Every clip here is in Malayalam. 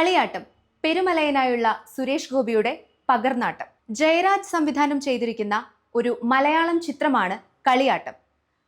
കളിയാട്ടം പെരുമലയനായുള്ള സുരേഷ് ഗോപിയുടെ പകർനാട്ടം. ജയരാജ് സംവിധാനം ചെയ്തിരിക്കുന്ന ഒരു മലയാളം ചിത്രമാണ് കളിയാട്ടം.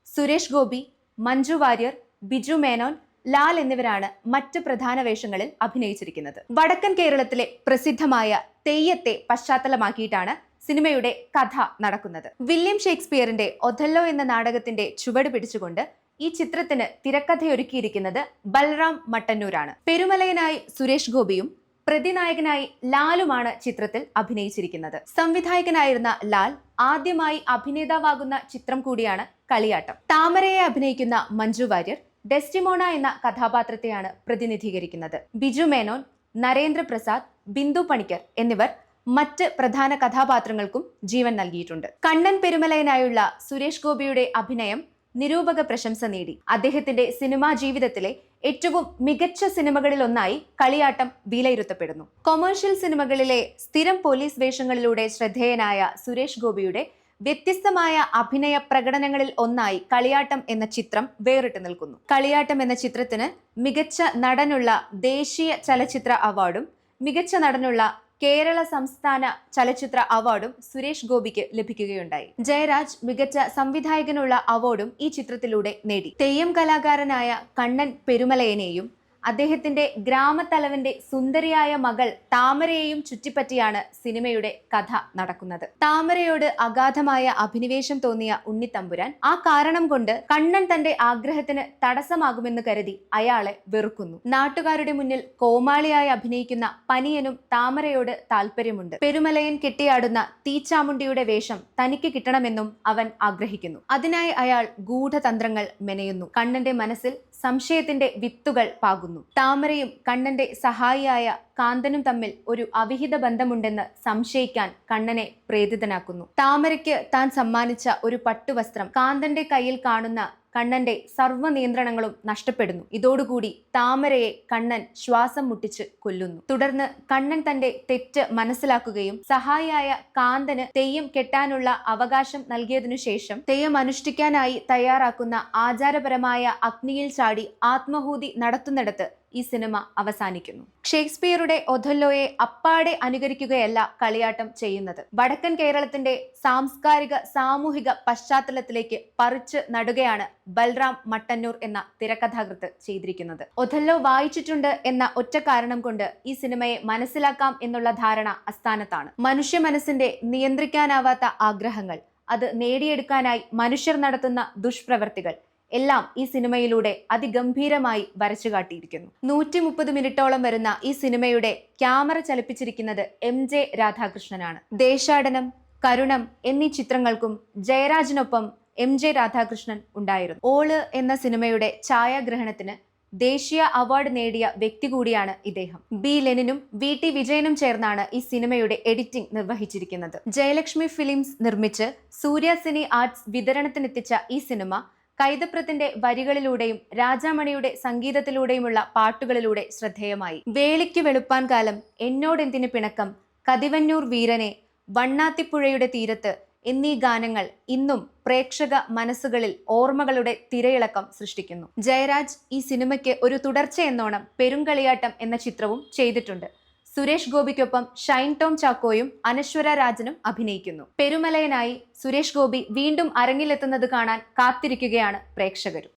സുരേഷ് ഗോപി, മഞ്ജു വാര്യർ, ബിജു മേനോൻ, ലാൽ എന്നിവരാണ് മറ്റ് പ്രധാന വേഷങ്ങളിൽ അഭിനയിച്ചിരിക്കുന്നത്. വടക്കൻ കേരളത്തിലെ പ്രസിദ്ധമായ തെയ്യത്തെ പശ്ചാത്തലമാക്കിയിട്ടാണ് സിനിമയുടെ കഥ നടക്കുന്നത്. വില്യം ഷേക്സ്പിയറിന്റെ ഒഥല്ലോ എന്ന നാടകത്തിന്റെ ചുവട് പിടിച്ചുകൊണ്ട് ഈ ചിത്രത്തിന് തിരക്കഥയൊരുക്കിയിരിക്കുന്നത് ബൽറാം മട്ടന്നൂരാണ്. പെരുമലയനായി സുരേഷ് ഗോപിയും പ്രതിനായകനായി ലാലുമാണ് ചിത്രത്തിൽ അഭിനയിച്ചിരിക്കുന്നത്. സംവിധായകനായിരുന്ന ലാൽ ആദ്യമായി അഭിനേതാവാകുന്ന ചിത്രം കൂടിയാണ് കളിയാട്ടം. താമരയെ അഭിനയിക്കുന്ന മഞ്ജു വാര്യർ ഡെസ്റ്റിമോണ എന്ന കഥാപാത്രത്തെയാണ് പ്രതിനിധീകരിക്കുന്നത്. ബിജു മേനോൻ, നരേന്ദ്ര പ്രസാദ്, ബിന്ദു പണിക്കർ എന്നിവർ മറ്റ് പ്രധാന കഥാപാത്രങ്ങൾക്കും ജീവൻ നൽകിയിട്ടുണ്ട്. കണ്ണൻ പെരുമലയനായുള്ള സുരേഷ് ഗോപിയുടെ അഭിനയം നിരൂപക പ്രശംസ നേടി. അദ്ദേഹത്തിന്റെ സിനിമാ ജീവിതത്തിലെ ഏറ്റവും മികച്ച സിനിമകളിൽ ഒന്നായി കളിയാട്ടം വിലയിരുത്തപ്പെടുന്നു. കൊമേഴ്ഷ്യൽ സിനിമകളിലെ സ്ഥിരം പോലീസ് വേഷങ്ങളിലൂടെ ശ്രദ്ധേയനായ സുരേഷ് ഗോപിയുടെ വ്യത്യസ്തമായ അഭിനയ പ്രകടനങ്ങളിൽ ഒന്നായി കളിയാട്ടം എന്ന ചിത്രം വേറിട്ട് നിൽക്കുന്നു. കളിയാട്ടം എന്ന ചിത്രത്തിന് മികച്ച നടനുള്ള ദേശീയ ചലച്ചിത്ര അവാർഡും മികച്ച നടനുള്ള കേരള സംസ്ഥാന ചലച്ചിത്ര അവാർഡും സുരേഷ് ഗോപിക്ക് ലഭിക്കുകയുണ്ടായി. ജയരാജ് മികച്ച സംവിധായകനുള്ള അവാർഡും ഈ ചിത്രത്തിലൂടെ നേടി. തെയ്യം കലാകാരനായ കണ്ണൻ പെരുമലയനെയും അദ്ദേഹത്തിന്റെ ഗ്രാമത്തലവന്റെ സുന്ദരിയായ മകൾ താമരയെയും ചുറ്റിപ്പറ്റിയാണ് സിനിമയുടെ കഥ നടക്കുന്നത്. താമരയോട് അഗാധമായ അഭിനിവേശം തോന്നിയ ഉണ്ണിത്തമ്പുരാൻ ആ കാരണം കൊണ്ട് കണ്ണൻ തന്റെ ആഗ്രഹത്തിന് തടസ്സമാകുമെന്ന് കരുതി അയാളെ വെറുക്കുന്നു. നാട്ടുകാരുടെ മുന്നിൽ കോമാളിയായി അഭിനയിക്കുന്ന പനിയനും താമരയോട് താല്പര്യമുണ്ട്. പെരുമലയൻ കെട്ടിയാടുന്ന തീച്ചാമുണ്ടിയുടെ വേഷം തനിക്ക് കിട്ടണമെന്നും അവൻ ആഗ്രഹിക്കുന്നു. അതിനായി അയാൾ ഗൂഢതന്ത്രങ്ങൾ മെനയുന്നു. കണ്ണന്റെ മനസ്സിൽ സംശയത്തിന്റെ വിത്തുകൾ പാകുന്നു. താമരയും കണ്ണന്റെ സഹായിയായ കാന്തനും തമ്മിൽ ഒരു അവിഹിത ബന്ധമുണ്ടെന്ന് സംശയിക്കാൻ കണ്ണനെ പ്രേരിതനാക്കുന്നു. താമരയ്ക്ക് താൻ സമ്മാനിച്ച ഒരു പട്ടുവസ്ത്രം കാന്തന്റെ കയ്യിൽ കാണുന്ന കണ്ണന്റെ സർവ്വ നിയന്ത്രണങ്ങളും നഷ്ടപ്പെടുന്നു. ഇതോടുകൂടി താമരയെ കണ്ണൻ ശ്വാസം മുട്ടിച്ച് കൊല്ലുന്നു. തുടർന്ന് കണ്ണൻ തന്റെ തെറ്റ് മനസ്സിലാക്കുകയും സഹായിയായ കാന്തന് തെയ്യം കെട്ടാനുള്ള അവകാശം നൽകിയതിനു ശേഷം തെയ്യം അനുഷ്ഠിക്കാനായി തയ്യാറാക്കുന്ന ആചാരപരമായ അഗ്നിയിൽ ചാടി ആത്മഹൂതി നടത്തുന്നിടത്ത് ഈ സിനിമ അവസാനിക്കുന്നു. ഷേക്സ്പിയറുടെ ഒഥല്ലോയെ അപ്പാടെ അനുകരിക്കുകയല്ല കളിയാട്ടം ചെയ്യുന്നത്. വടക്കൻ കേരളത്തിന്റെ സാംസ്കാരിക സാമൂഹിക പശ്ചാത്തലത്തിലേക്ക് പറിച്ച് നടുകയാണ് ബൽറാം മട്ടന്നൂർ എന്ന തിരക്കഥാകൃത്ത് ചെയ്തിരിക്കുന്നത്. ഒഥല്ലോ വായിച്ചിട്ടുണ്ട് എന്ന ഒറ്റ കാരണം കൊണ്ട് ഈ സിനിമയെ മനസ്സിലാക്കാം എന്നുള്ള ധാരണ അസ്ഥാനത്താണ്. മനുഷ്യ മനസ്സിന്റെ നിയന്ത്രിക്കാനാവാത്ത ആഗ്രഹങ്ങൾ, അത് നേടിയെടുക്കാനായി മനുഷ്യർ നടത്തുന്ന ദുഷ്പ്രവർത്തികൾ എല്ലാം ഈ സിനിമയിലൂടെ അതിഗംഭീരമായി വരച്ചു കാട്ടിയിരിക്കുന്നു. 130 മിനിറ്റോളം വരുന്ന ഈ സിനിമയുടെ ക്യാമറ ചലിപ്പിച്ചിരിക്കുന്നത് MJ രാധാകൃഷ്ണനാണ്. ദേശാടനം, കരുണം എന്നീ ചിത്രങ്ങൾക്കും ജയരാജിനൊപ്പം MJ രാധാകൃഷ്ണൻ ഉണ്ടായിരുന്നു. ഓള് എന്ന സിനിമയുടെ ഛായാഗ്രഹണത്തിന് ദേശീയ അവാർഡ് നേടിയ വ്യക്തി കൂടിയാണ് ഇദ്ദേഹം. B ലെനിനും VT വിജയനും ചേർന്നാണ് ഈ സിനിമയുടെ എഡിറ്റിംഗ് നിർവഹിച്ചിരിക്കുന്നത്. ജയലക്ഷ്മി ഫിലിംസ് നിർമ്മിച്ച് സൂര്യ സിനി ആർട്സ് വിതരണത്തിനെത്തിച്ച ഈ സിനിമ കൈതപ്രത്തിന്റെ വരികളിലൂടെയും രാജാമണിയുടെ സംഗീതത്തിലൂടെയുമുള്ള പാട്ടുകളിലൂടെ ശ്രദ്ധേയമായി. വേളിക്ക് വെളുപ്പാൻ കാലം, എന്നോടെന്തിന് പിണക്കം, കതിവന്നൂർ വീരനെ, വണ്ണാത്തിപ്പുഴയുടെ തീരത്ത് എന്നീ ഗാനങ്ങൾ ഇന്നും പ്രേക്ഷക മനസ്സുകളിൽ ഓർമ്മകളുടെ തിരയിളക്കം സൃഷ്ടിക്കുന്നു. ജയരാജ് ഈ സിനിമയ്ക്ക് ഒരു തുടർച്ചയെന്നോണം പെരുങ്കളിയാട്ടം എന്ന ചിത്രവും ചെയ്തിട്ടുണ്ട്. സുരേഷ് ഗോപിക്കൊപ്പം ഷൈൻ ടോം ചാക്കോയും അനശ്വര രാജനും അഭിനയിക്കുന്നു. പെരുമലയനായി സുരേഷ് ഗോപി വീണ്ടും അരങ്ങിലെത്തുന്നത് കാണാൻ കാത്തിരിക്കുകയാണ് പ്രേക്ഷകരും.